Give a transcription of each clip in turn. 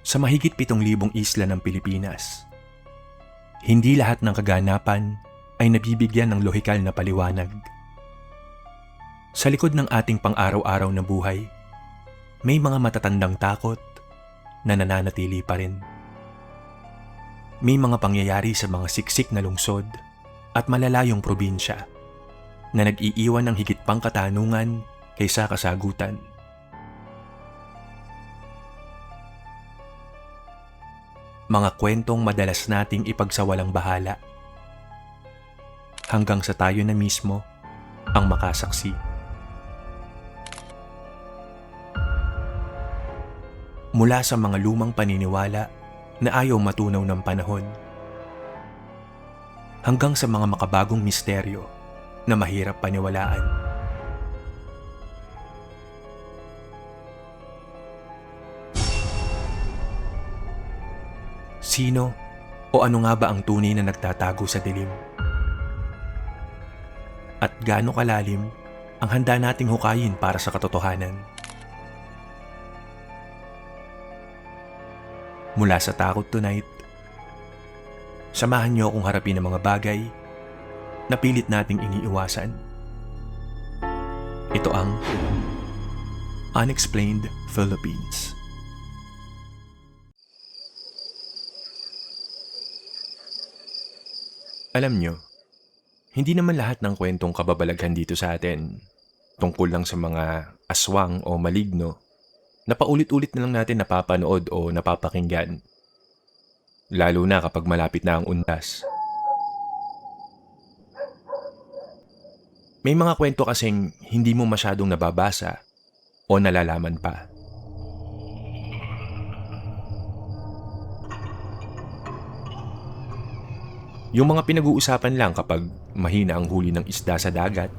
Sa mahigit 7,000 isla ng Pilipinas, hindi lahat ng kaganapan ay nabibigyan ng lohikal na paliwanag. Sa likod ng ating pang-araw-araw na buhay, may mga matatandang takot na nananatili pa rin. May mga pangyayari sa mga siksik na lungsod at malalayong probinsya na nag-iiwan ng higit pang katanungan kaysa kasagutan. Mga kwentong madalas nating ipagsawalang bahala hanggang sa tayo na mismo ang makasaksi. Mula sa mga lumang paniniwala na ayaw matunaw ng panahon, hanggang sa mga makabagong misteryo na mahirap paniwalaan. Sino o ano nga ba ang tunay na nagtatago sa dilim? At gaano kalalim ang handa nating hukayin para sa katotohanan? Mula sa Takot Tonight, samahan niyo akong harapin ang mga bagay na pilit nating iniiwasan. Ito ang Unexplained Philippines. Alam nyo, hindi naman lahat ng kwentong kababalaghan dito sa atin tungkol lang sa mga aswang o maligno na paulit-ulit na lang natin napapanood o napapakinggan. Lalo na kapag malapit na ang undas. May mga kwento kasing hindi mo masyadong nababasa o nalalaman pa. Yung mga pinag-uusapan lang kapag mahina ang huli ng isda sa dagat.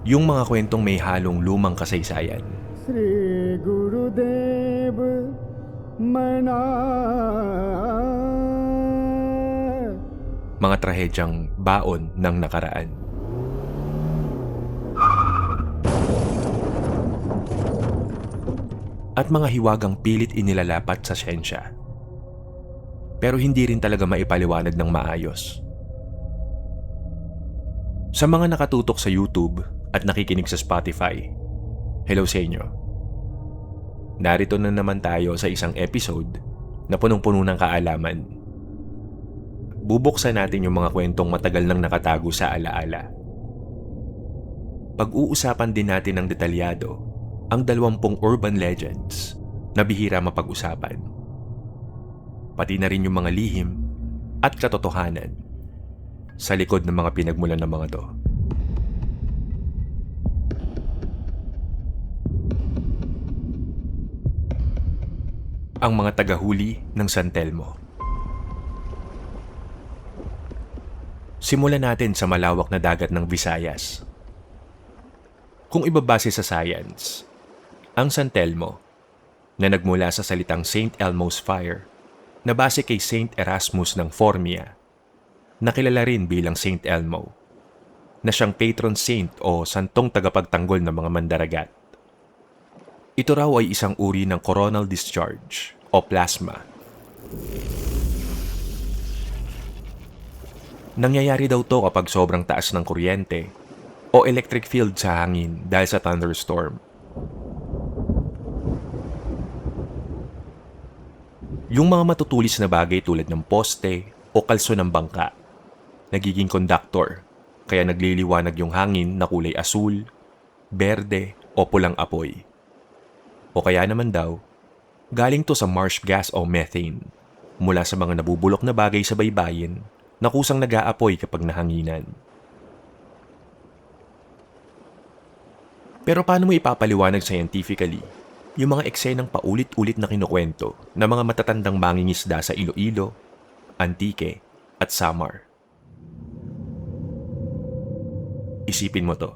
Yung mga kwentong may halong lumang kasaysayan. Sri Gurudev Mana. Mga trahedyang baon ng nakaraan. At mga hiwagang pilit inilalapat sa siyensya. Pero hindi rin talaga maipaliwanag ng maayos. Sa mga nakatutok sa YouTube at nakikinig sa Spotify, hello sa inyo. Narito na naman tayo sa isang episode na punong-puno ng kaalaman. Bubuksan natin yung mga kwentong matagal nang nakatago sa alaala. Pag-uusapan din natin ng detalyado ang 20 urban legends na bihira mapag-usapan. Pati na rin yung mga lihim at katotohanan sa likod ng mga pinagmulan ng mga to. Ang mga tagahuli ng San Telmo. Simulan natin sa malawak na dagat ng Visayas. Kung ibabase sa science, ang San Telmo, na nagmula sa salitang St. Elmo's Fire, na base kay St. Erasmus ng Formia, nakilala rin bilang St. Elmo, na siyang patron saint o santong tagapagtanggol ng mga mandaragat. Ito raw ay isang uri ng coronal discharge o plasma. Nangyayari daw to kapag sobrang taas ng kuryente o electric field sa hangin dahil sa thunderstorm. Yung mga matutulis na bagay tulad ng poste o kalso ng bangka, nagiging conductor, kaya nagliliwanag yung hangin na kulay asul, berde o pulang apoy. O kaya naman daw, galing to sa marsh gas o methane, mula sa mga nabubulok na bagay sa baybayin na kusang nag-aapoy kapag nahanginan. Pero paano mo ipapaliwanag scientifically yung mga eksenang paulit-ulit na kinukwento ng mga matatandang mangingisda sa Iloilo, Antique at Samar? Isipin mo to.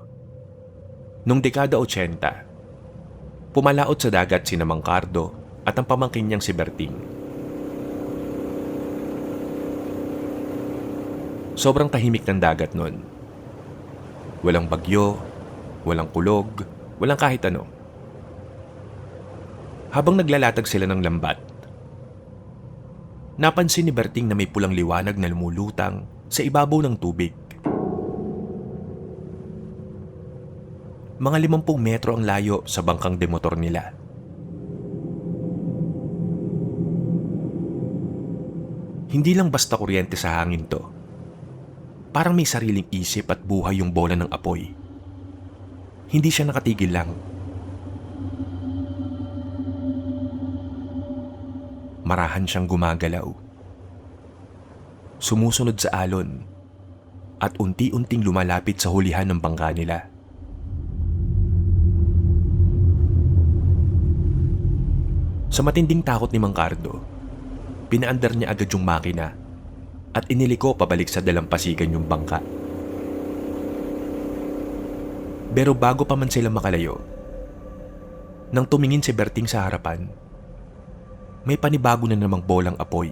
Noong dekada 80, pumalaot sa dagat sina Mang Cardo at ang pamangkin niyang si Berting. Sobrang tahimik ng dagat nun. Walang bagyo, walang kulog, Walang kahit ano. Habang naglalatag sila ng lambat, napansin ni Berting na may pulang liwanag na lumulutang sa ibabaw ng tubig. Mga 50 metro ang layo sa bangkang demotor nila. Hindi lang basta kuryente sa hangin to. Parang may sariling isip at buhay yung bola ng apoy. Hindi siya nakatigil lang. Marahan siyang gumagalaw. Sumusunod sa alon at unti-unting lumalapit sa hulihan ng bangka nila. Sa matinding takot ni Mang Cardo, pinaandar niya agad yung makina at iniliko pabalik sa dalampasigan yung bangka. Pero bago pa man sila makalayo, nang tumingin si Berting sa harapan, may panibago na namang bolang apoy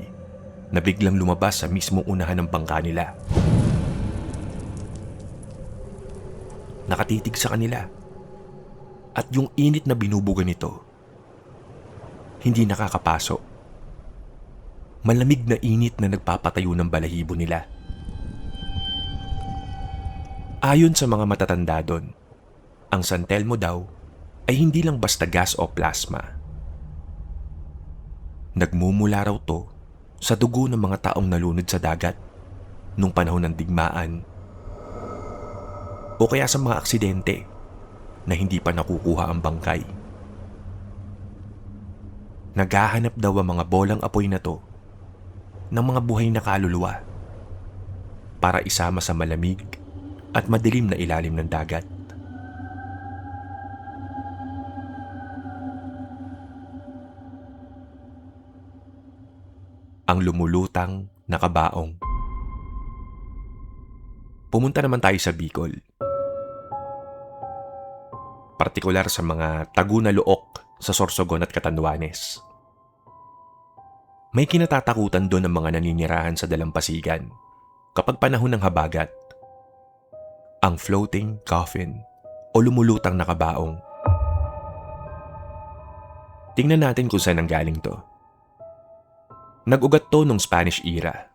na biglang lumabas sa mismong unahan ng bangka nila. Nakatitig sa kanila at yung init na binubuga nito, hindi nakakapasok. Malamig na init na nagpapatayo ng balahibo nila. Ayon sa mga matatanda doon, ang San Telmo daw ay hindi lang basta gas o plasma. Nagmumula raw to sa dugo ng mga taong nalunod sa dagat nung panahon ng digmaan o kaya sa mga aksidente na hindi pa nakukuha ang bangkay. Naghahanap daw ang mga bolang apoy na to ng mga buhay na kaluluwa para isama sa malamig at madilim na ilalim ng dagat. Ang lumulutang na kabaong. Pumunta naman tayo sa Bicol. Partikular sa mga tagu na Luok sa Sorsogon at Catanduanes. May kinatatakutan doon ng mga naninirahan sa dalampasigan kapag panahon ng habagat. Ang floating coffin o lumulutang na kabaong. Tingnan natin kung saan nanggaling to. Nag-ugat to nung Spanish era.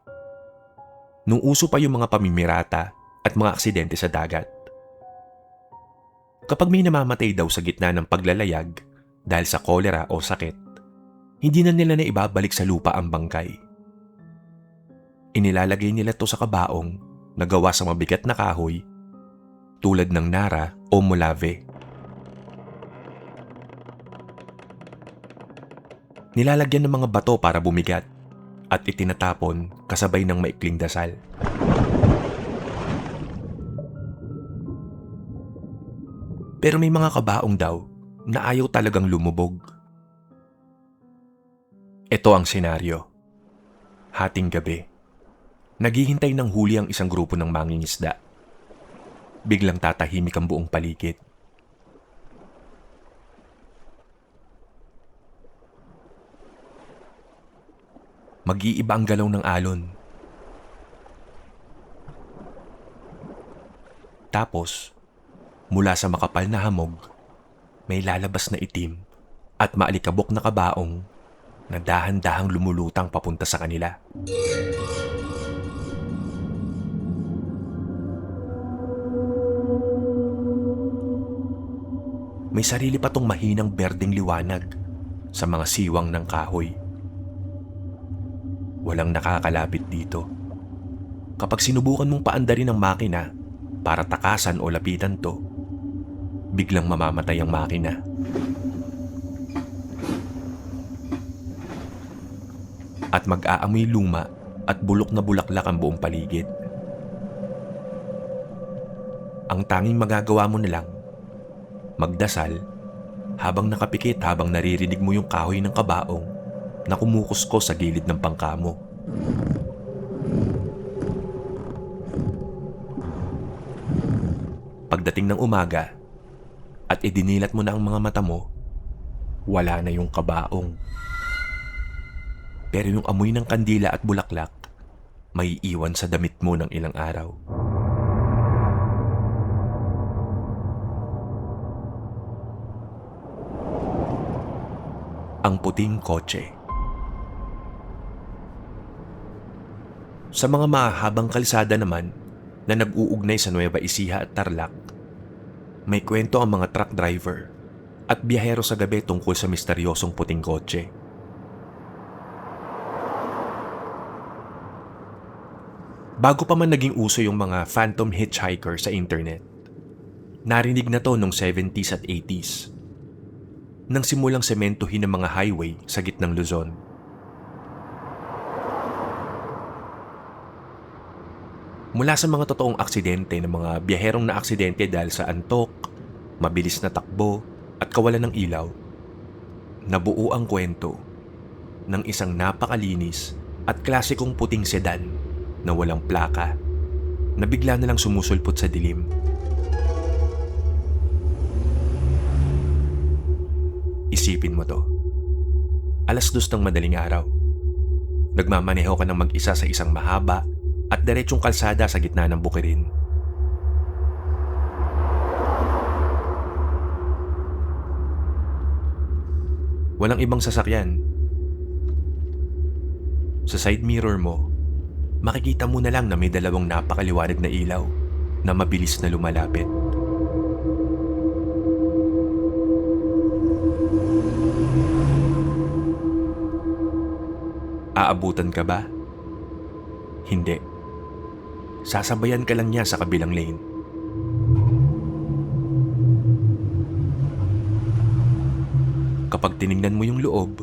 Nung uso pa yung mga pamimirata at mga aksidente sa dagat. Kapag may namamatay daw sa gitna ng paglalayag dahil sa kolera o sakit, hindi na nila na ibabalik sa lupa ang bangkay. Inilalagay nila to sa kabaong na gawa sa mabigat na kahoy tulad ng nara o molave. Nilalagyan ng mga bato para bumigat at itinatapon kasabay ng maikling dasal. Pero may mga kabaong daw na ayaw talagang lumubog. Ito ang senaryo. Hating gabi. Naghihintay ng huli ang isang grupo ng mangingisda. Biglang tatahimik ang buong paligid. Mag-iiba ang galaw ng alon. Tapos, mula sa makapal na hamog, may lalabas na itim at maalikabok na kabaong na dahan-dahang lumulutang papunta sa kanila. May sarili pa tong mahinang berdeng liwanag sa mga siwang ng kahoy. Walang nakakalapit dito. Kapag sinubukan mong paandarin ang makina para takasan o lapitan to, biglang mamamatay ang makina. At mag-aamoy luma at bulok na bulaklak ang buong paligid. Ang tanging magagawa mo na lang, magdasal habang nakapikit habang naririnig mo yung kahoy ng kabaong na kumukusko sa gilid ng bangka mo. Pagdating ng umaga at idinilat mo na ang mga mata mo, wala na yung kabaong. Pero yung amoy ng kandila at bulaklak, may iwan sa damit mo ng ilang araw. ang puting kotse. Sa mga mahabang kalsada naman na nag-uugnay sa Nueva Ecija at Tarlac, may kwento ang mga truck driver at biyahero sa gabi tungkol sa misteryosong puting kotse. Bago pa man naging uso yung mga phantom hitchhiker sa internet, narinig na to noong 70s at 80s, nang simulang sementohin ang mga highway sa gitnang Luzon. Mula sa mga totoong aksidente ng mga biyaherong na aksidente dahil sa antok, mabilis na takbo at kawalan ng ilaw, nabuo ang kwento ng isang napakalinis at klasikong puting sedan na walang plaka na bigla na lang sumusulpot sa dilim. Isipin mo to. 2:00 ng madaling araw. Nagmamaneho ka ng mag-isa sa isang mahaba at diretsong kalsada sa gitna ng bukirin. Walang ibang sasakyan. Sa side mirror mo, makikita mo na lang na may 2 napakaliwanag na ilaw na mabilis na lumalapit. Aabutan ka ba? Hindi. Sasabayan ka lang niya sa kabilang lane. Kapag tiningnan mo yung loob,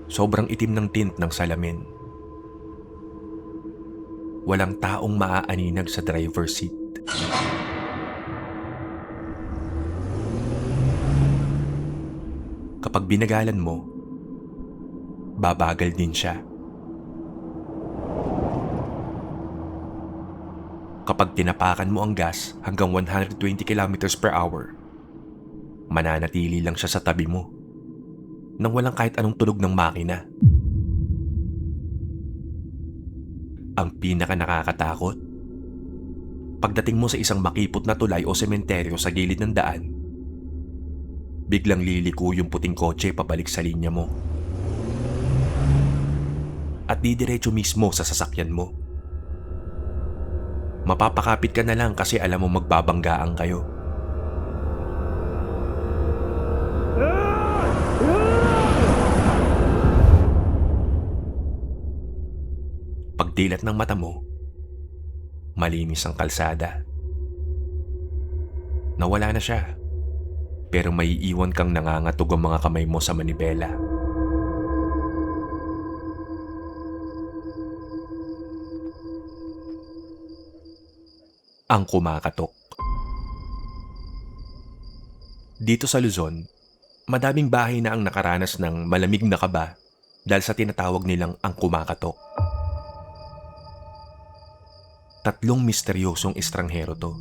sobrang itim ng tint ng salamin. Walang taong maaaninag sa driver's seat. Kapag binagalan mo, babagal din siya. Kapag tinapakan mo ang gas hanggang 120 kilometers per hour, mananatili lang siya sa tabi mo nang walang kahit anong tunog ng makina. Ang pinaka nakakatakot, pagdating mo sa isang makipot na tulay o sementeryo sa gilid ng daan, biglang liliko yung puting kotse pabalik sa linya mo. At didiretso mismo sa sasakyan mo. Mapapakapit ka na lang kasi alam mo magbabanggaan kayo. Pagdilat ng mata mo, malinis ang kalsada. Nawala na siya, pero may iwan kang nangangatog ang mga kamay mo sa manibela. Ang kumakatok. Dito sa Luzon, madaming bahay na ang nakaranas ng malamig na kaba dahil sa tinatawag nilang ang kumakatok. 3 misteryosong estranghero to.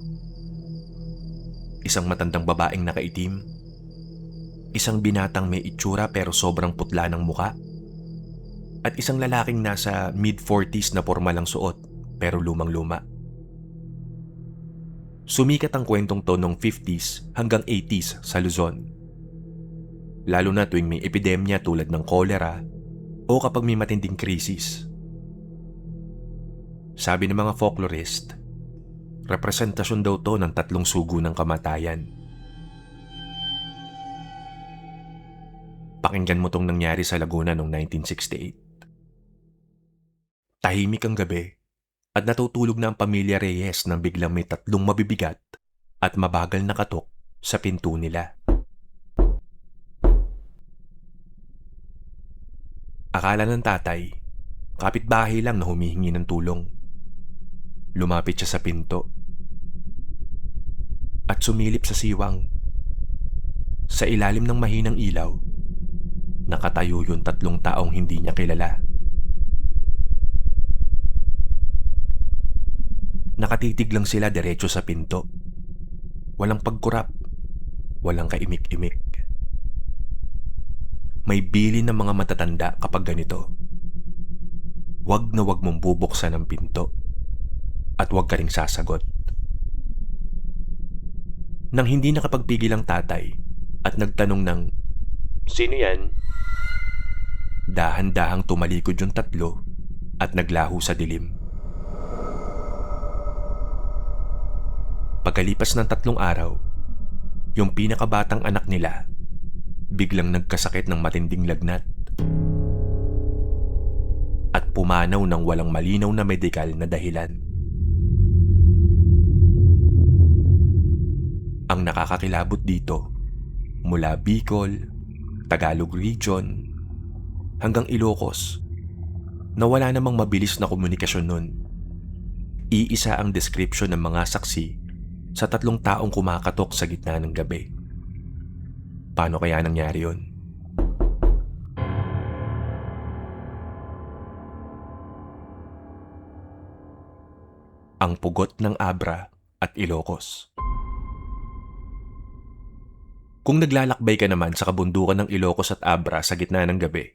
Isang matandang babaeng nakaitim, isang binatang may itsura pero sobrang putla ng muka, at isang lalaking nasa mid-40s na porma lang suot pero lumang-luma. Sumikat ang kwentong to noong 50s hanggang 80s sa Luzon. Lalo na tuwing may epidemya tulad ng kolera o kapag may matinding krisis. Sabi ng mga folklorist, representasyon daw to ng 3 sugo ng kamatayan. Pakinggan mo tong nangyari sa Laguna noong 1968. Tahimik ang gabi at natutulog na ang pamilya Reyes nang biglang may 3 mabibigat at mabagal na katok sa pinto nila. Akala ng tatay, kapitbahay lang na humihingi ng tulong. Lumapit siya sa pinto at sumilip sa siwang. Sa ilalim ng mahinang ilaw, nakatayo yung 3 taong hindi niya kilala. Nakatitig lang sila diretso sa pinto. Walang pagkurap, walang kaimik-imik. May bilin ng mga matatanda kapag ganito. Wag na wag mong bubuksan ang pinto at wag ka ring sasagot. Nang hindi nakapagpigil ang tatay at nagtanong ng, "Sino yan?" Dahan-dahang tumalikod yung tatlo at naglaho sa dilim. Pagkalipas ng 3 araw, yung pinakabatang anak nila biglang nagkasakit ng matinding lagnat at pumanaw ng walang malinaw na medikal na dahilan. Ang nakakakilabot dito, mula Bicol, Tagalog Region, hanggang Ilocos, na wala namang mabilis na komunikasyon nun. Iisa ang description ng mga saksi sa 3 taong kumakatok sa gitna ng gabi. Paano kaya nangyari yun? Ang pugot ng Abra at Ilocos. Kung naglalakbay ka naman sa kabundukan ng Ilocos at Abra sa gitna ng gabi,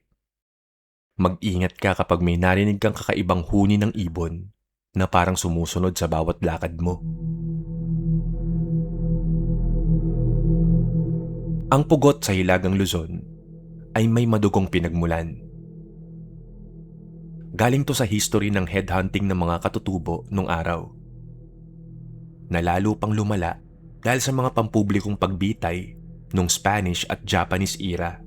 mag-ingat ka kapag may narinig kang kakaibang huni ng ibon na parang sumusunod sa bawat lakad mo. Ang pugot sa Hilagang Luzon ay may madugong pinagmulan. Galing to sa history ng headhunting ng mga katutubo nung araw, na lalo pang lumala dahil sa mga pampublikong pagbitay nung Spanish at Japanese era.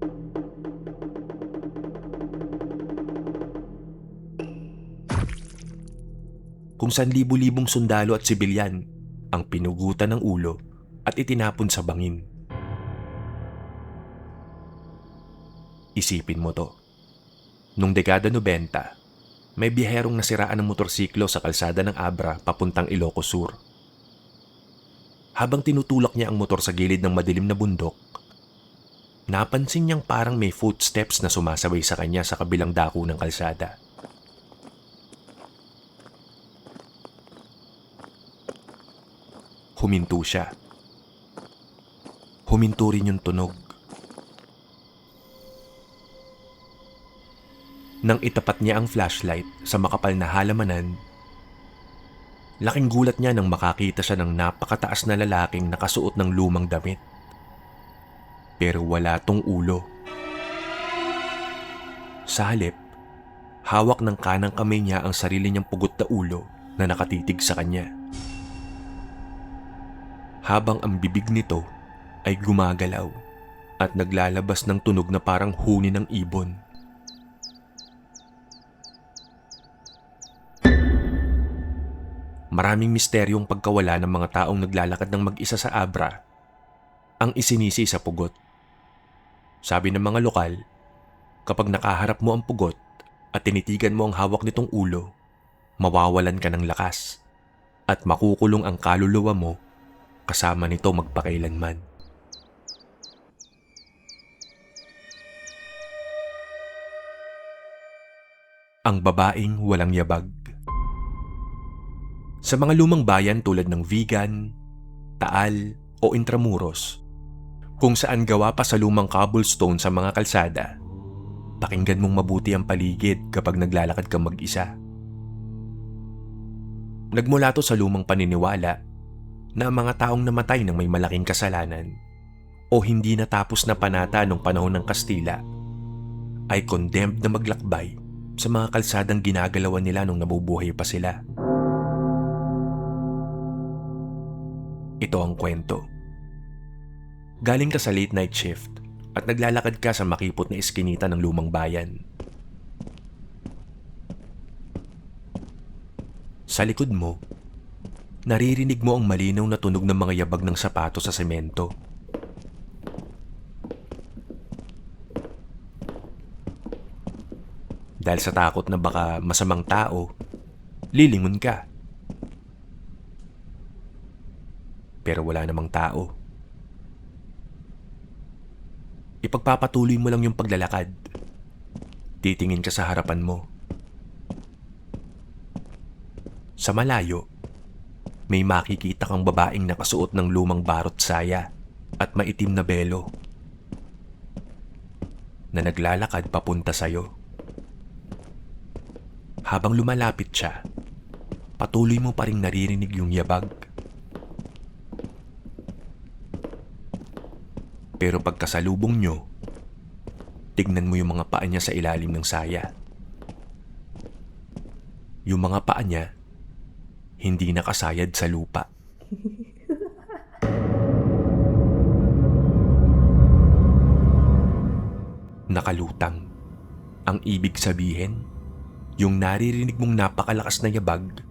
Kung saan libu-libong sundalo at sibilyan ang pinugutan ng ulo at itinapon sa bangin. Isipin mo to. Nung dekada 90, may biherong nasiraan ng motorsiklo sa kalsada ng Abra papuntang Ilocos Sur. Habang tinutulak niya ang motor sa gilid ng madilim na bundok, napansin niyang parang may footsteps na sumasabay sa kanya sa kabilang dako ng kalsada. Huminto siya. Huminto rin yung tunog. Nang itapat niya ang flashlight sa makapal na halamanan, laking gulat niya nang makakita siya ng napakataas na lalaking nakasuot ng lumang damit. Pero wala tong ulo. Sa halip, hawak ng kanang kamay niya ang sarili niyang pugot na ulo na nakatitig sa kanya. Habang ang bibig nito ay gumagalaw at naglalabas ng tunog na parang huni ng ibon. Maraming misteryong pagkawala ng mga taong naglalakad ng mag-isa sa Abra ang isinisi sa pugot. Sabi ng mga lokal, kapag nakaharap mo ang pugot at tinitigan mo ang hawak nitong ulo, mawawalan ka ng lakas at makukulong ang kaluluwa mo kasama nito magpakailanman. Ang babaeng walang yabag. Sa mga lumang bayan tulad ng Vigan, Taal o Intramuros, kung saan gawa pa sa lumang cobblestone sa mga kalsada, pakinggan mong mabuti ang paligid kapag naglalakad kang mag-isa. Nagmula to sa lumang paniniwala na ang mga taong namatay ng may malaking kasalanan o hindi natapos na panata nung panahon ng Kastila ay condemned na maglakbay sa mga kalsadang ginagalawan nila nung nabubuhay pa sila. Ito ang kwento. Galing ka sa late night shift at naglalakad ka sa makipot na iskinita ng lumang bayan. Sa likod mo, naririnig mo ang malinaw na tunog ng mga yabag ng sapato sa semento. Dahil sa takot na baka masamang tao, lilingon ka. Pero wala namang tao. Ipagpapatuloy mo lang yung paglalakad. Titingin ka sa harapan mo. Sa malayo, may makikita kang babaeng nakasuot ng lumang barot saya at maitim na belo na naglalakad papunta sa'yo. Habang lumalapit siya, patuloy mo pa ring naririnig yung yabag. Pero pagkasalubong nyo, Tignan mo yung mga paa niya sa ilalim ng saya. Yung mga paa niya, hindi nakasayad sa lupa. Nakalutang. Ang ibig sabihin, yung naririnig mong napakalakas na yabag,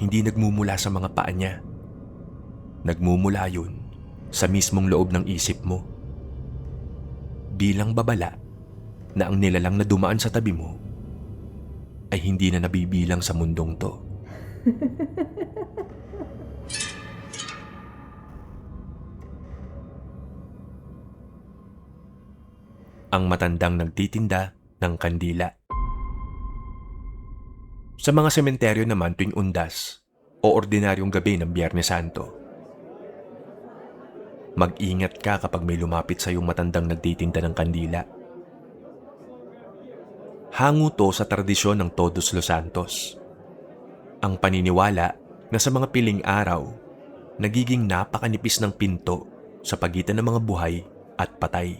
hindi nagmumula sa mga paa niya. Nagmumula yun sa mismong loob ng isip mo. Bilang babala na ang nilalang na dumaan sa tabi mo ay hindi na nabibilang sa mundong to. Ang matandang nagtitinda ng kandila. Sa mga sementeryo naman tuwing undas o ordinaryong gabi ng Biyernes Santo, mag-ingat ka kapag may lumapit sa iyong matandang nagtitinda ng kandila. Hango to sa tradisyon ng Todos los Santos. Ang paniniwala na sa mga piling araw, nagiging napakanipis ng pinto sa pagitan ng mga buhay at patay.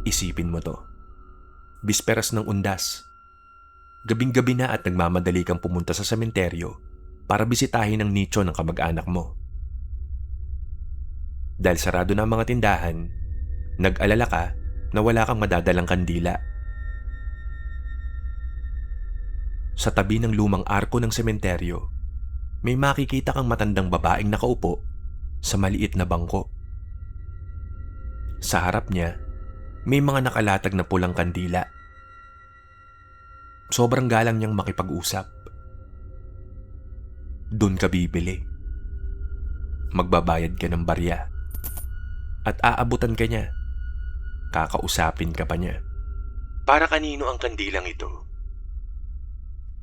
Isipin mo to. Bisperas ng undas. Gabing-gabi na at nagmamadali kang pumunta sa sementeryo para bisitahin ang nicho ng kamag-anak mo. Dahil sarado na ang mga tindahan, nag-alala ka na wala kang madadalang kandila. Sa tabi ng lumang arko ng sementeryo, may makikita kang matandang babaeng nakaupo sa maliit na bangko. Sa harap niya, may mga nakalatag na pulang kandila. Sobrang galang niyang makipag-usap. Doon ka bibili. Magbabayad ka ng barya. At aabutan ka niya. Kakausapin ka pa niya. Para kanino ang kandilang ito?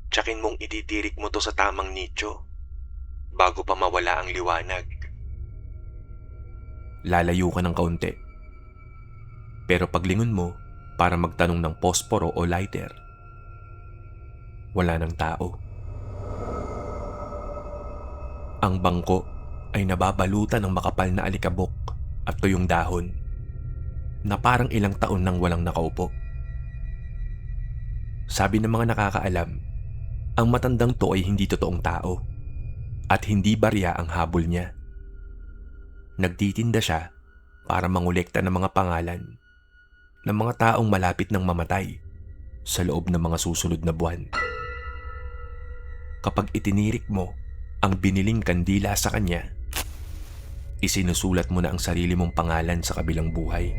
Tsakin mong ititirik mo to sa tamang nicho bago pa mawala ang liwanag. Lalayo ka ng kaunti. Pero paglingon mo para magtanong ng posporo o lighter, wala ng tao. Ang bangko ay nababalutan ng makapal na alikabok at tuyong dahon na parang ilang taon nang walang nakaupo. Sabi ng mga nakakaalam, ang matandang to ay hindi totoong tao at hindi barya ang habol niya. Nagtitinda siya para mangolekta ng mga pangalan ng mga taong malapit ng mamatay sa loob ng mga susunod na buwan. Kapag itinirik mo ang biniling kandila sa kanya, isinusulat mo na ang sarili mong pangalan sa kabilang buhay.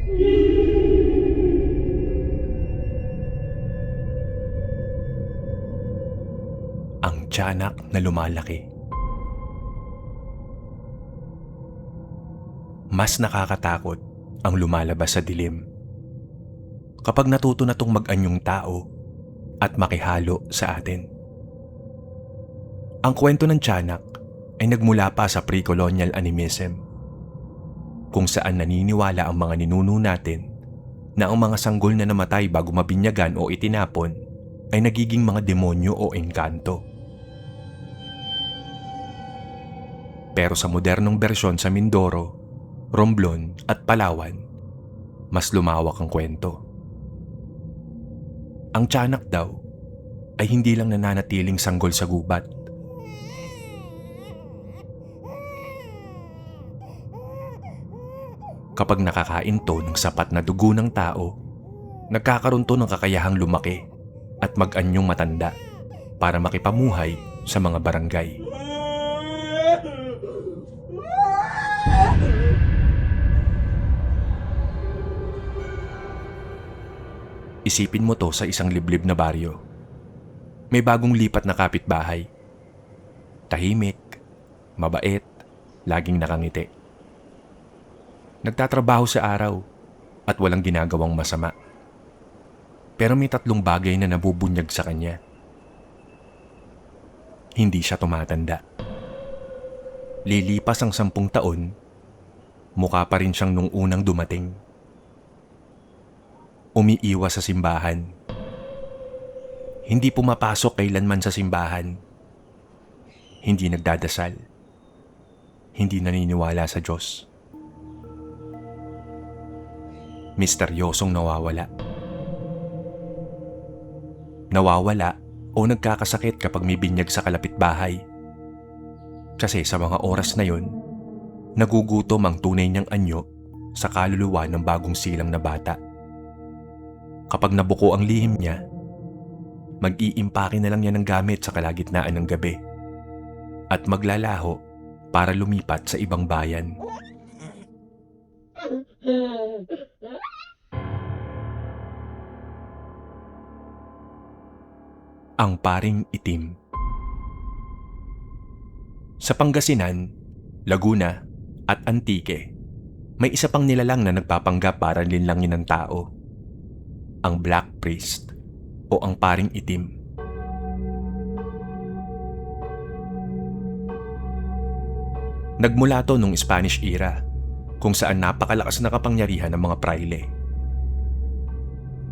Ang tiyanak na lumalaki. Mas nakakatakot ang lumalabas sa dilim kapag natuto na tong mag-anyong tao at makihalo sa atin. Ang kwento ng tiyanak ay nagmula pa sa pre-colonial animism, kung saan naniniwala ang mga ninuno natin na ang mga sanggol na namatay bago mabinyagan o itinapon ay nagiging mga demonyo o engkanto. Pero sa modernong bersyon sa Mindoro, Romblon at Palawan, mas lumawak ang kwento. Ang tiyanak daw ay hindi lang nananatiling sanggol sa gubat. Kapag nakakain to ng sapat na dugo ng tao, nagkakaroon to ng kakayahang lumaki at mag-anyong matanda para makipamuhay sa mga barangay. Isipin mo to sa isang liblib na baryo. May bagong lipat na kapitbahay. Tahimik, mabait, laging nakangiti. Nagtatrabaho sa araw at walang ginagawang masama. Pero may 3 bagay na nabubunyag sa kanya. Hindi siya tumatanda. Lilipas ang 10 taon, mukha pa rin siyang nung unang dumating. Umiiwas sa simbahan. Hindi pumapasok kailanman sa simbahan. Hindi nagdadasal. Hindi naniniwala sa Diyos. misteryosong nawawala. Nawawala o nagkakasakit kapag may binyag sa kalapit bahay. Kasi sa mga oras na yon, nagugutom ang tunay niyang anyo sa kaluluwa ng bagong silang na bata. Kapag nabuko ang lihim niya, mag-iimpake na lang niya ng gamit sa kalagitnaan ng gabi at maglalaho para lumipat sa ibang bayan. Ang paring itim. Sa Pangasinan, Laguna at Antique, may isa pang nilalang na nagpapanggap para linlangin ng tao. Ang Black Priest o ang paring itim. Nagmula to nung Spanish era, kung saan napakalakas na kapangyarihan ng mga praile.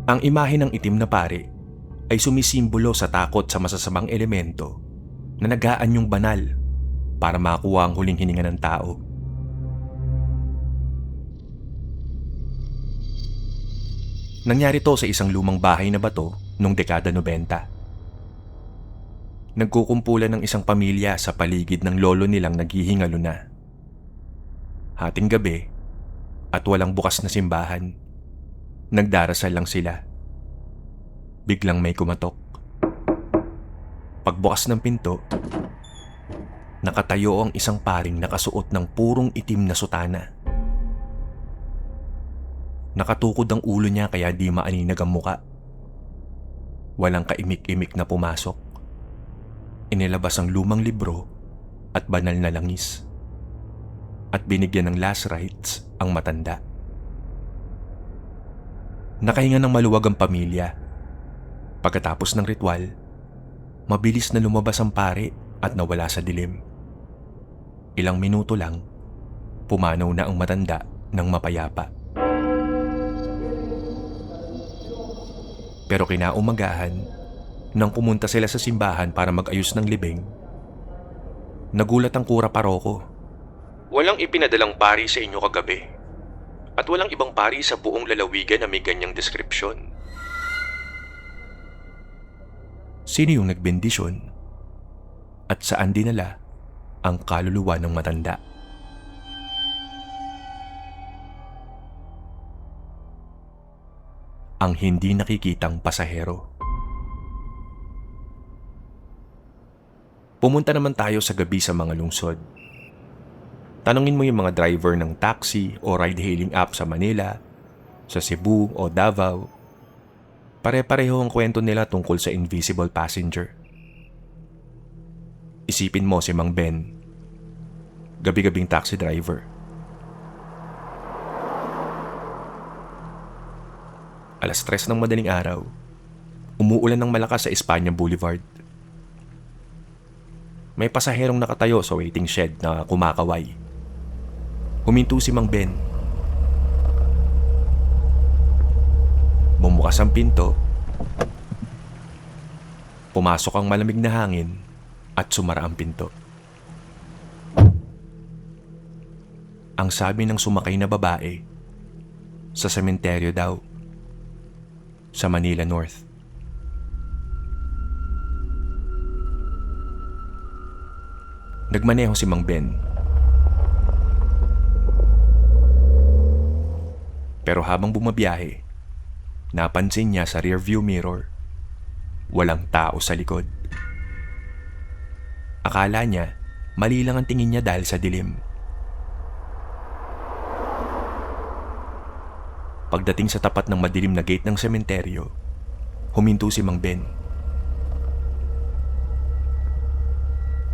Ang imahe ng itim na pare ay sumisimbolo sa takot sa masasamang elemento na nag-aanyong banal para makuha ang huling hininga ng tao. Nangyari to sa isang lumang bahay na bato noong dekada 90. Nagkukumpulan ng isang pamilya sa paligid ng lolo nilang naghihingalo na. Hating gabi at walang bukas na simbahan, nagdarasal lang sila. Biglang may kumatok. Pagbukas ng pinto, nakatayo ang isang paring nakasuot ng purong itim na sutana. Nakatukod ang ulo niya kaya di maaninag ang muka. Walang kaimik-imik na pumasok. Inilabas ang lumang libro at banal na langis. At binigyan ng last rites ang matanda. Nakahinga ng maluwag ang pamilya. Pagkatapos ng ritual, mabilis na lumabas ang pare at nawala sa dilim. Ilang minuto lang, pumanaw na ang matanda ng mapayapa. Pero kinaumagahan, nang pumunta sila sa simbahan para mag-ayos ng libing, nagulat ang kura paroko. Walang ipinadalang pari sa inyo kagabi. At walang ibang pari sa buong lalawigan na may ganyang deskripsyon. Sino yung nagbendisyon? At saan dinala ang kaluluwa ng matanda? Ang hindi nakikitang pasahero. Pumunta naman tayo sa gabi sa mga lungsod. Tanungin mo yung mga driver ng taxi o ride-hailing app sa Manila, sa Cebu o Davao. Pare-pareho ang kwento nila tungkol sa invisible passenger. Isipin mo si Mang Ben, gabi-gabing taxi driver. Alas 3 ng madaling araw, umuulan ng malakas sa Espanya Boulevard. May pasaherong nakatayo sa waiting shed na kumakaway. Huminto si Mang Ben. Bumukas ang pinto. Pumasok ang malamig na hangin at sumara ang pinto. Ang sabi ng sumakay na babae, sa sementeryo daw, sa Manila North. Nagmaneho si Mang Ben. Pero habang bumabiyahe, napansin niya sa rearview mirror, walang tao sa likod. Akala niya, mali lang ang tingin niya dahil sa dilim. Pagdating sa tapat ng madilim na gate ng sementeryo, huminto si Mang Ben.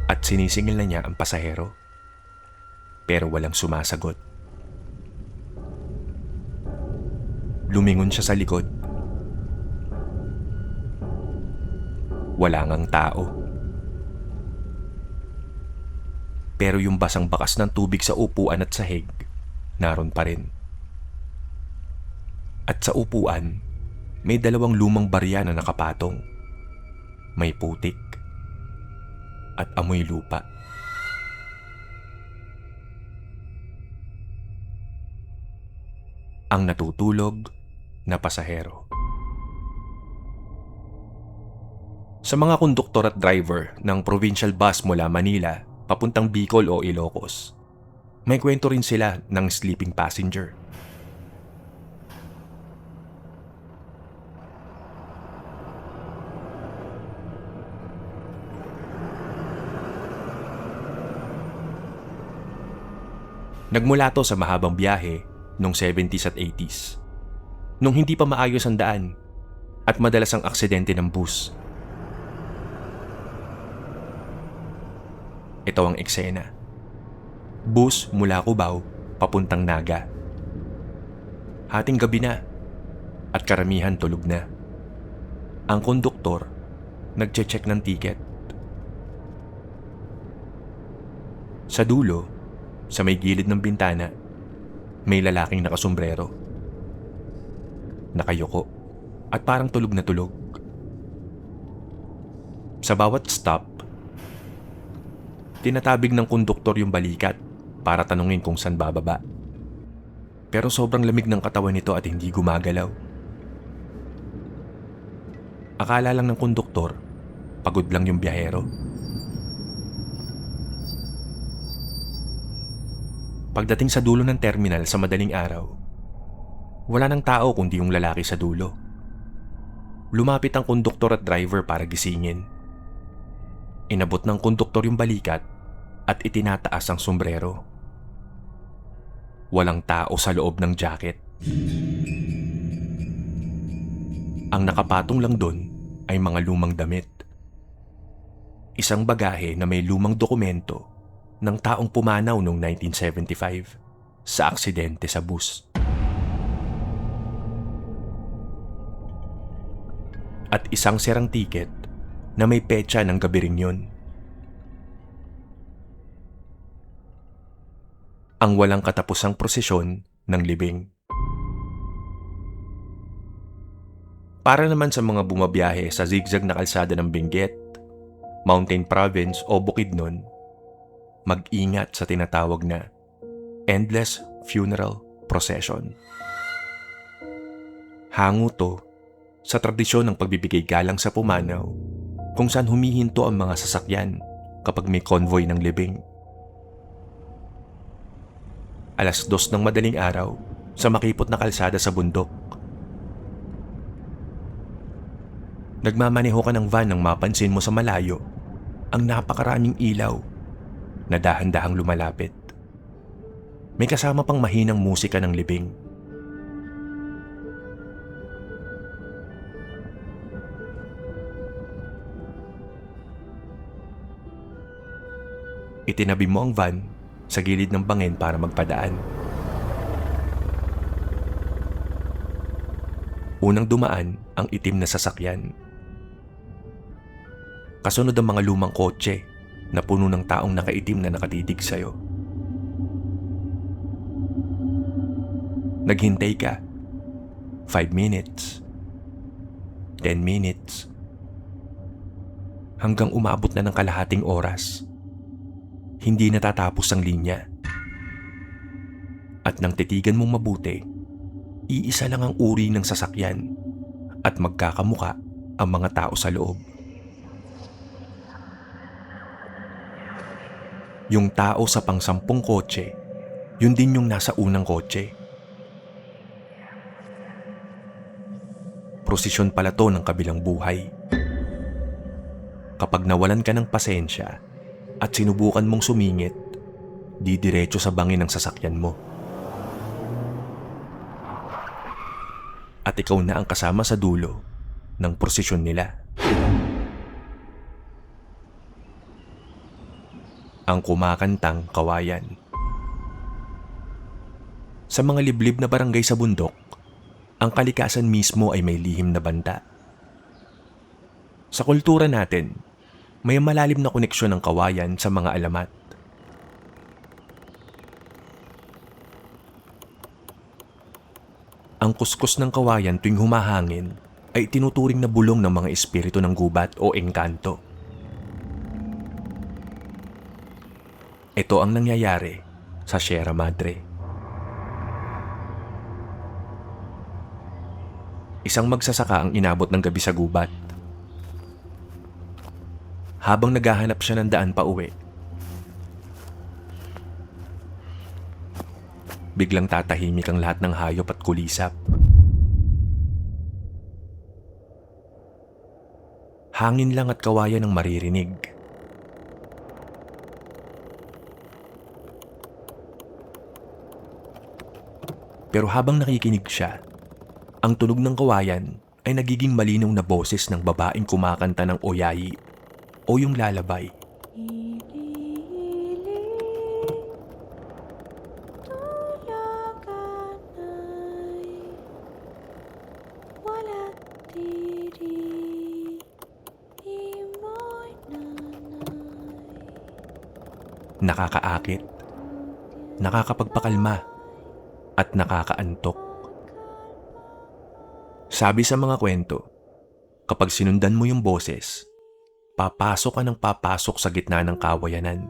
At sinisingil na niya ang pasahero. Pero walang sumasagot. Lumingon siya sa likod. Wala ngang tao. Pero yung basang bakas ng tubig sa upuan at sahig, naroon pa rin. At sa upuan, may dalawang lumang barya na nakapatong. May putik at amoy lupa. ang natutulog na pasahero. Sa mga konduktor at driver ng provincial bus mula Manila papuntang Bicol o Ilocos, may kwento rin sila ng sleeping passenger. Nagmula to sa mahabang biyahe noong 70s at 80s, nung hindi pa maayos ang daan at madalas ang aksidente ng bus. Ito ang eksena. Bus mula Cubao papuntang Naga. Hating gabi na at karamihan tulog na. Ang konduktor nagche-check ng ticket. Sa dulo, sa may gilid ng bintana, may lalaking nakasombrero. Nakayuko at parang tulog na tulog. Sa bawat stop, tinatabig ng konduktor yung balikat para tanungin kung saan bababa. Pero sobrang lamig ng katawan nito at hindi gumagalaw. Akala lang ng konduktor, pagod lang yung biyahero. Pagdating sa dulo ng terminal sa madaling araw, wala nang tao kundi yung lalaki sa dulo. Lumapit ang konduktor at driver para gisingin. Inabot ng konduktor yung balikat at itinataas ang sombrero. Walang tao sa loob ng jacket. Ang nakapatong lang doon ay mga lumang damit. Isang bagahe na may lumang dokumento ng taong pumanaw noong 1975 sa aksidente sa bus. At isang sirang tiket na may petsa ng gabi rin yun. Ang walang katapusang prosesyon ng libing. Para naman sa mga bumabiyahe sa zigzag na kalsada ng Benguet, Mountain Province o Bukidnon, mag-ingat sa tinatawag na Endless Funeral Procession. Hango to sa tradisyon ng pagbibigay galang sa pumanaw kung saan humihinto ang mga sasakyan kapag may convoy ng libing. 2:00 ng madaling araw sa makipot na kalsada sa bundok. Nagmamaneho ka ng van nang mapansin mo sa malayo ang napakaraming ilaw na dahan-dahang lumalapit. May kasama pang mahinang musika ng libing. Itinabi mo ang van sa gilid ng bangin para magpadaan. Unang dumaan ang itim na sasakyan. Kasunod ang mga lumang kotse na puno ng taong nakaitim na nakatitig sa'yo. Naghintay ka. 5 minutes. 10 minutes. Hanggang umabot na ng kalahating oras. Hindi natatapos ang linya. At nang titigan mong mabuti, iisa lang ang uri ng sasakyan at magkakamuka ang mga tao sa loob. Yung tao sa pang-10 kotse, yun din yung nasa unang kotse. Prosesyon pala to ng kabilang buhay. Kapag nawalan ka ng pasensya at sinubukan mong sumingit, didiretso sa bangin ng sasakyan mo. At ikaw na ang kasama sa dulo ng prosesyon nila. Ang kumakantang kawayan. Sa mga liblib na barangay sa bundok, ang kalikasan mismo ay may lihim na banta. Sa kultura natin, may malalim na koneksyon ng kawayan sa mga alamat. Ang kuskus ng kawayan tuwing humahangin ay tinuturing na bulong ng mga espiritu ng gubat o engkanto. Ito ang nangyayari sa Sierra Madre. Isang magsasaka ang inabot ng gabi sa gubat. Habang naghahanap siya ng daan pa uwi, biglang tatahimik ang lahat ng hayop at kulisap. Hangin lang at kawayan ang maririnig. Pero habang nakikinig siya, ang tunog ng kawayan ay nagiging malinaw na boses ng babaeng kumakanta ng oyayi o yung lalabay. Nakakaakit, nakakapagpakalma, at nakakaantok. Sabi sa mga kwento, kapag sinundan mo yung boses, papasok ka ng papasok sa gitna ng kawayanan.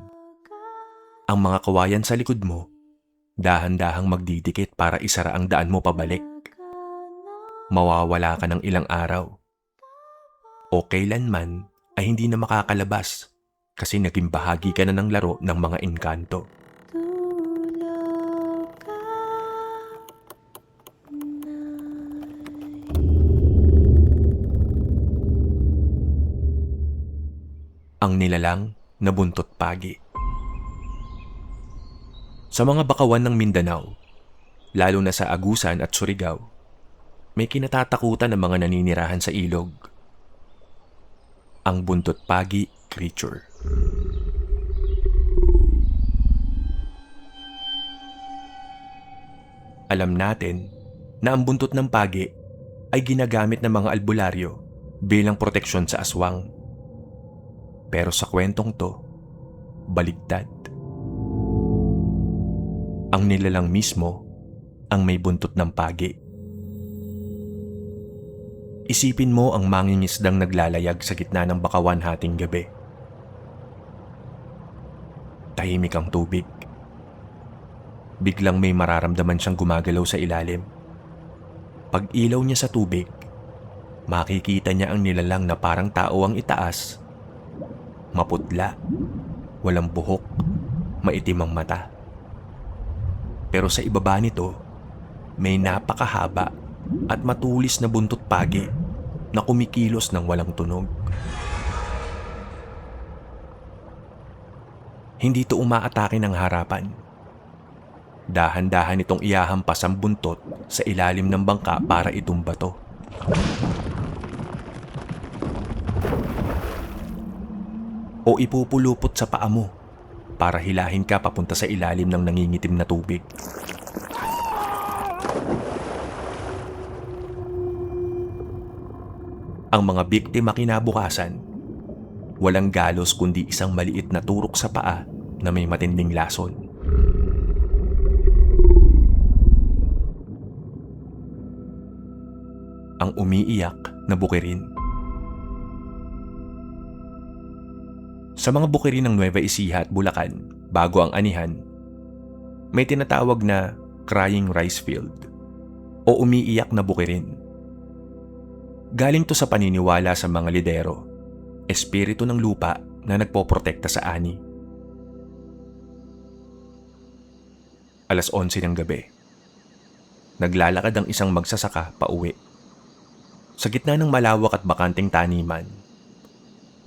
Ang mga kawayan sa likod mo, dahan-dahang magdidikit para isara ang daan mo pabalik. Mawawala ka ng ilang araw. O kailanman ay hindi na makakalabas kasi naging bahagi ka na ng laro ng mga engkanto. Ang nilalang na buntot pagi. Sa mga bakawan ng Mindanao, lalo na sa Agusan at Surigao, may kinatatakutan ng mga naninirahan sa ilog. Ang buntot pagi creature. Alam natin na ang buntot ng pagi ay ginagamit ng mga albularyo bilang proteksyon sa aswang. Pero sa kwentong to, baligtad. Ang nilalang mismo ang may buntot ng pagi. Isipin mo ang mangingisdang naglalayag sa gitna ng bakawan hating gabi. Tahimik ang tubig. Biglang may mararamdaman siyang gumagalaw sa ilalim. Pag ilaw niya sa tubig, makikita niya ang nilalang na parang tao ang itaas. Maputla, walang buhok, maitim ang mata. Pero sa ibaba nito, may napakahaba at matulis na buntot pagi na kumikilos ng walang tunog. Hindi ito umaatake ng harapan. Dahan-dahan itong iyahampas ang buntot sa ilalim ng bangka para itumba to. O ipupulupot sa paa mo para hilahin ka papunta sa ilalim ng nangingitim na tubig. Ang mga biktima kinabukasan, walang galos kundi isang maliit na turok sa paa na may matinding lason. Ang umiiyak na bukirin. Sa mga bukirin ng Nueva Ecija at Bulacan, bago ang anihan, may tinatawag na crying rice field o umiiyak na bukirin. Galing to sa paniniwala sa mga lidero, espiritu ng lupa na nagpoprotekta sa ani. Alas 11 ng gabi. Naglalakad ang isang magsasaka pauwi. Sa gitna ng malawak at bakanting taniman,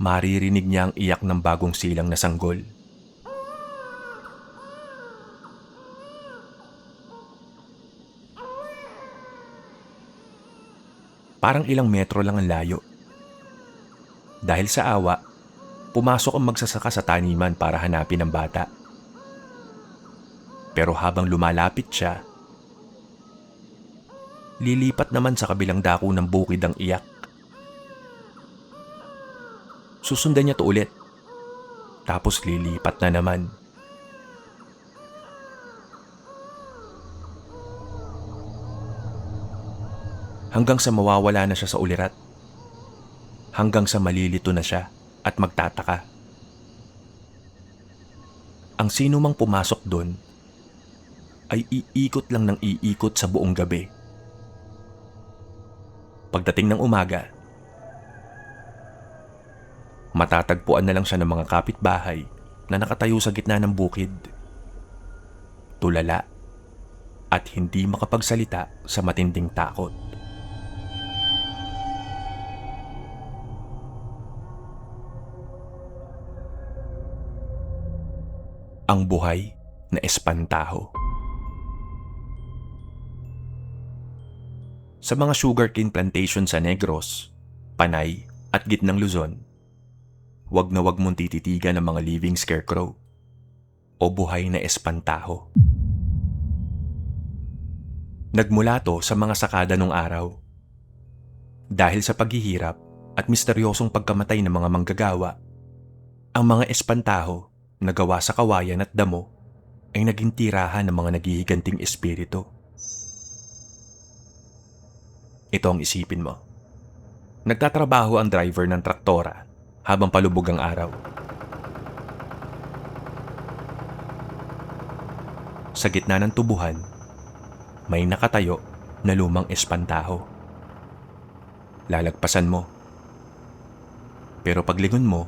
maririnig niya ang iyak ng bagong silang na sanggol. Parang ilang metro lang ang layo. Dahil sa awa, pumasok ang magsasaka sa taniman para hanapin ang bata. Pero habang lumalapit siya, lilipat naman sa kabilang dako ng bukid ang iyak. Susundan niya to ulit. Tapos lilipat na naman. Hanggang sa mawawala na siya sa ulirat. Hanggang sa malilito na siya at magtataka. Ang sino mang pumasok doon ay iikot lang ng iikot sa buong gabi. Pagdating ng umaga, matatagpuan na lang siya ng mga kapitbahay na nakatayo sa gitna ng bukid. Tulala at hindi makapagsalita sa matinding takot. Ang buhay na espantaho. Sa mga sugarcane plantation sa Negros, Panay at gitnang Luzon, wag na wag mong tititigan ng mga living scarecrow o buhay na espantaho. Nagmula to sa mga sakada nung araw. Dahil sa paghihirap at misteryosong pagkamatay ng mga manggagawa, ang mga espantaho na gawa sa kawayan at damo ay naging tirahan ng mga naghihiganting espiritu. Ito ang isipin mo. Nagtatrabaho ang driver ng traktora habang palubog ang araw. Sa gitna ng tubuhan, may nakatayo na lumang espantaho. Lalagpasan mo. Pero paglingon mo,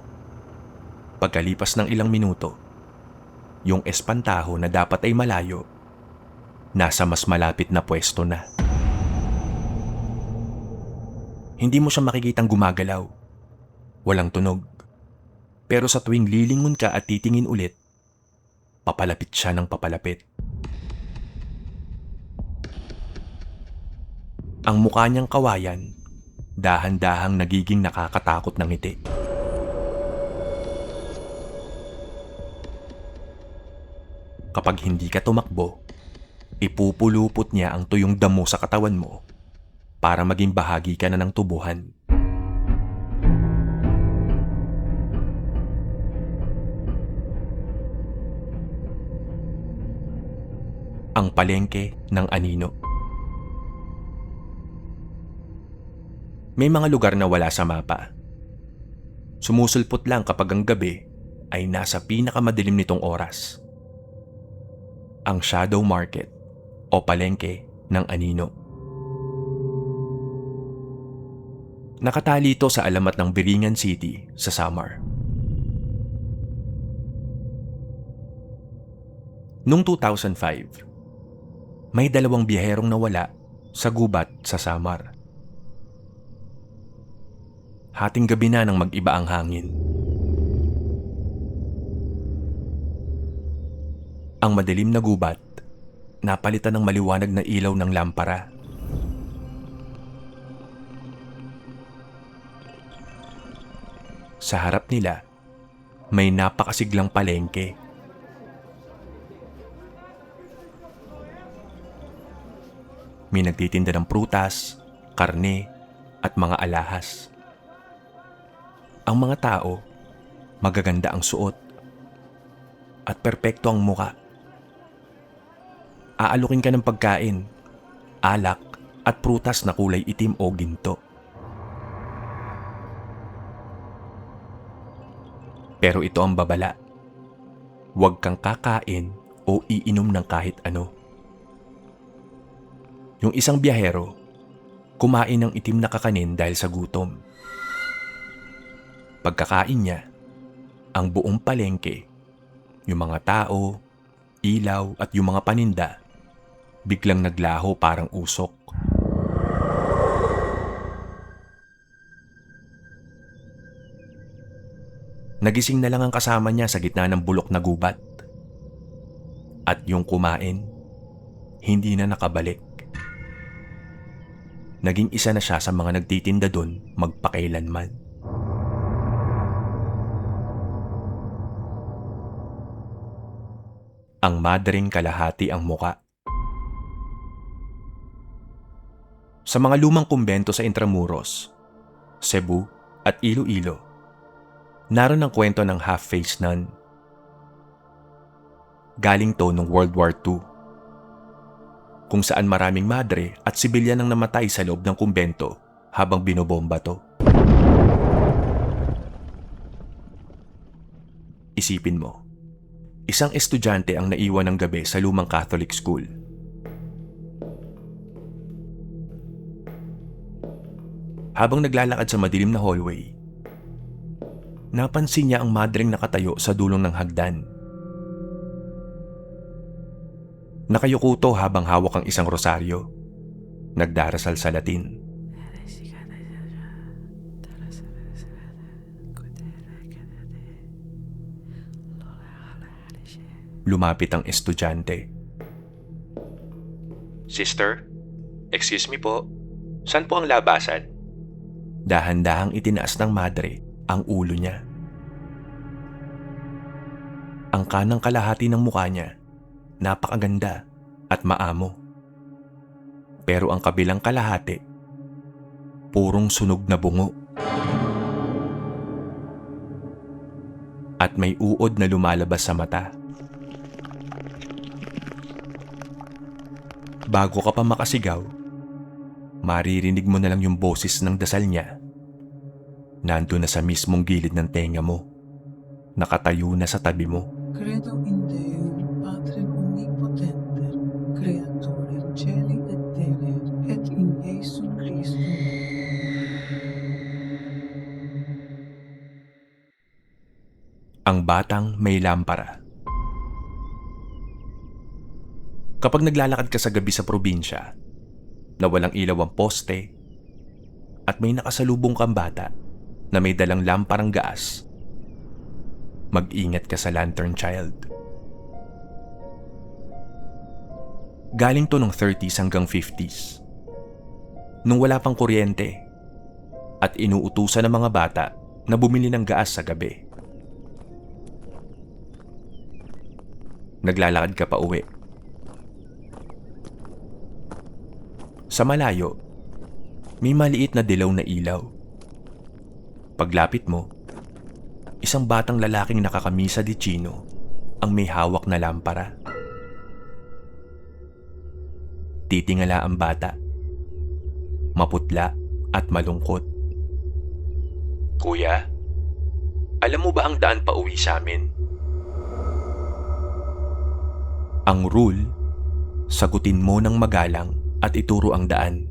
pagkalipas ng ilang minuto, yung espantaho na dapat ay malayo, nasa mas malapit na pwesto na. Hindi mo siya makikitang gumagalaw. Walang tunog. Pero sa tuwing lilingon ka at titingin ulit, papalapit siya ng papalapit. Ang mukha niyang kawayan, dahan-dahang nagiging nakakatakot ng ngiti. Kapag hindi ka tumakbo, ipupulupot niya ang tuyong damo sa katawan mo para maging bahagi ka na ng tubuhan. Ang palengke ng anino. May mga lugar na wala sa mapa. Sumusulpot lang kapag ang gabi ay nasa pinakamadilim nitong oras. Ang shadow market o palengke ng anino. Nakatali ito sa alamat ng Biringan City sa Samar. Noong 2005, may 2 biyaherong nawala sa gubat sa Samar. Hating gabi na nang mag-iba ang hangin. Ang madilim na gubat, napalitan ng maliwanag na ilaw ng lampara. Sa harap nila, may napakasiglang palengke. May nagtitinda ng prutas, karne, at mga alahas. Ang mga tao, magaganda ang suot, at perpekto ang muka. Aalukin ka ng pagkain, alak, at prutas na kulay itim o ginto. Pero ito ang babala. Huwag kang kakain o iinom ng kahit ano. Yung isang biyahero, kumain ng itim na kakanin dahil sa gutom. Pagkakain niya, ang buong palengke, yung mga tao, ilaw at yung mga paninda, biglang naglaho parang usok. Nagising na lang ang kasama niya sa gitna ng bulok na gubat. At yung kumain, hindi na nakabalik. Naging isa na siya sa mga nagtitinda doon magpakailanman. Ang madring kalahati ang muka. Sa mga lumang kumbento sa Intramuros, Cebu at Iloilo, naroon ang kwento ng half-faced nun. Galing to noong World War II, kung saan maraming madre at sibilyan ang namatay sa loob ng kumbento habang binobomba to. Isipin mo, isang estudyante ang naiwan ng gabi sa lumang Catholic school. Habang naglalakad sa madilim na hallway, napansin niya ang madreng nakatayo sa dulong ng hagdan. Nakayuko to habang hawak ang isang rosaryo, nagdarasal sa Latin. Lumapit ang estudyante. Sister, excuse me po, saan po ang labasan? Dahan-dahang itinaas ng madre ang ulo niya. Ang kanang kalahati ng mukha niya, napakaganda at maamo. Pero ang kabilang kalahati, purong sunog na bungo. At may uod na lumalabas sa mata. Bago ka pa makasigaw, maririnig mo na lang yung boses ng dasal niya. Nandun na sa mismong gilid ng tenga mo, nakatayo na sa tabi mo. Credo in Deum, Patrem omnipotenter, Creatorem celi et terrae, et in Iesum Christum. Ang batang may lampara. Kapag naglalakad ka sa gabi sa probinsya, na walang ilaw ang poste, at may nakasalubong kang bata na may dalang lamparang gaas, mag-ingat ka sa lantern child. Galing to ng 30s hanggang 50s. Nung wala pang kuryente, at inuutusan ng mga bata na bumili ng gaas sa gabi. Naglalakad ka pa uwi. Sa malayo, may maliit na dilaw na ilaw. Paglapit mo, isang batang lalaking nakakamisa di chino ang may hawak na lampara. Titingala ang bata. Maputla at malungkot. Kuya, alam mo ba ang daan pa uwi sa amin? Ang rule, sagutin mo ng magalang at ituro ang daan.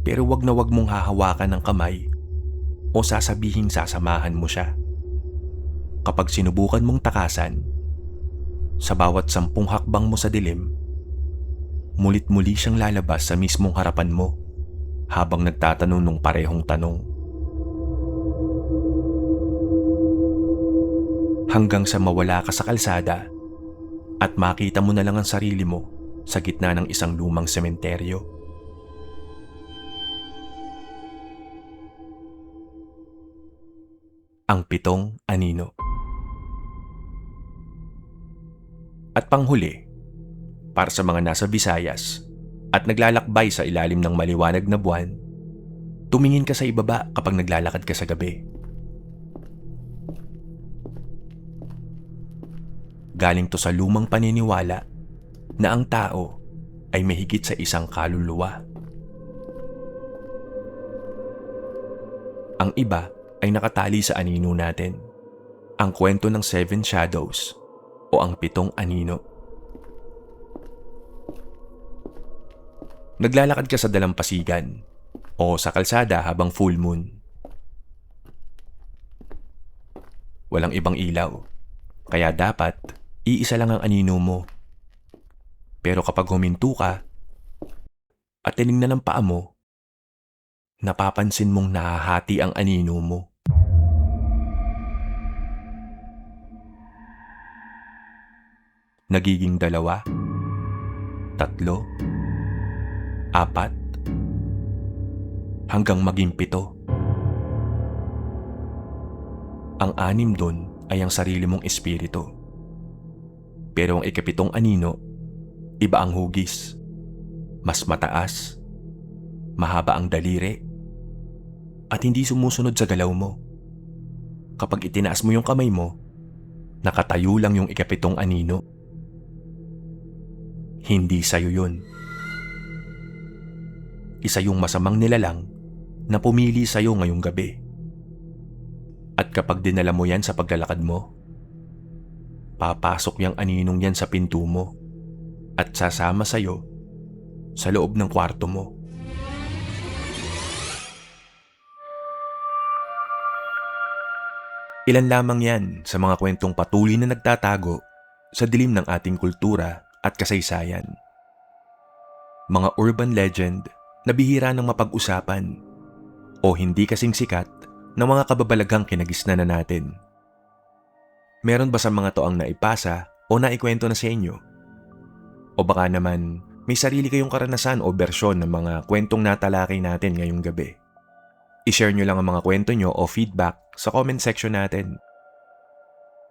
Pero wag na wag mong hahawakan ng kamay o sasabihing sasamahan mo siya. Kapag sinubukan mong takasan, sa bawat 10 hakbang mo sa dilim, mulit-muli siyang lalabas sa mismong harapan mo habang nagtatanong ng parehong tanong. Hanggang sa mawala ka sa kalsada at makita mo na lang ang sarili mo sa gitna ng isang lumang sementeryo. Ang 7 anino. At panghuli, para sa mga nasa Visayas at naglalakbay sa ilalim ng maliwanag na buwan, tumingin ka sa ibaba kapag naglalakad ka sa gabi. Galing to sa lumang paniniwala na ang tao ay mahigit sa isang kaluluwa. Ang iba ay nakatali sa anino natin, ang kwento ng 7 shadows o ang 7 anino. Naglalakad ka sa dalampasigan o sa kalsada habang full moon. Walang ibang ilaw, kaya dapat iisa lang ang anino mo. Pero kapag huminto ka at tinignan ng paa mo, napapansin mong nahahati ang anino mo. Nagiging 2, 3, 4, hanggang maging 7. Ang 6 dun ay ang sarili mong espiritu. Pero ang ika-7 anino, iba ang hugis. Mas mataas, mahaba ang daliri, at hindi sumusunod sa galaw mo. Kapag itinaas mo yung kamay mo, nakatayo lang yung ika-7 anino. Hindi sa'yo yun. Isa yung masamang nilalang na pumili sa'yo ngayong gabi. At kapag dinala mo yan sa paglalakad mo, papasok yung aninong yan sa pinto mo at sasama sa'yo sa loob ng kwarto mo. Ilan lamang yan sa mga kwentong patuloy na nagtatago sa dilim ng ating kultura at kasaysayan. Mga urban legend na bihira ng mapag-usapan o hindi kasing sikat ng mga kababalaghang kinagisnan na natin. Meron ba sa mga to ang naipasa o naikwento na sa inyo? O baka naman may sarili kayong karanasan o bersyon ng mga kwentong natalakay natin ngayong gabi? I-share nyo lang ang mga kwento nyo o feedback sa comment section natin.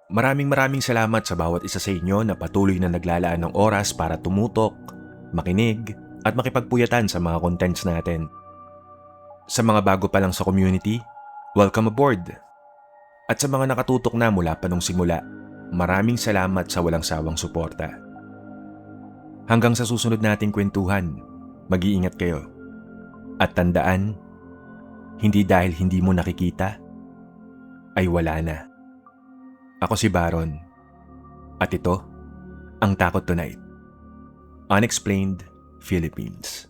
Maraming salamat sa bawat isa sa inyo na patuloy na naglalaan ng oras para tumutok, makinig, at makipagpuyatan sa mga contents natin. Sa mga bago pa lang sa community, welcome aboard! At sa mga nakatutok na mula pa nung simula, maraming salamat sa walang sawang suporta. Hanggang sa susunod nating kwentuhan, mag-iingat kayo. At tandaan, hindi dahil hindi mo nakikita, ay wala na. Ako si Baron, at ito ang Takot Tonight. Unexplained Philippines.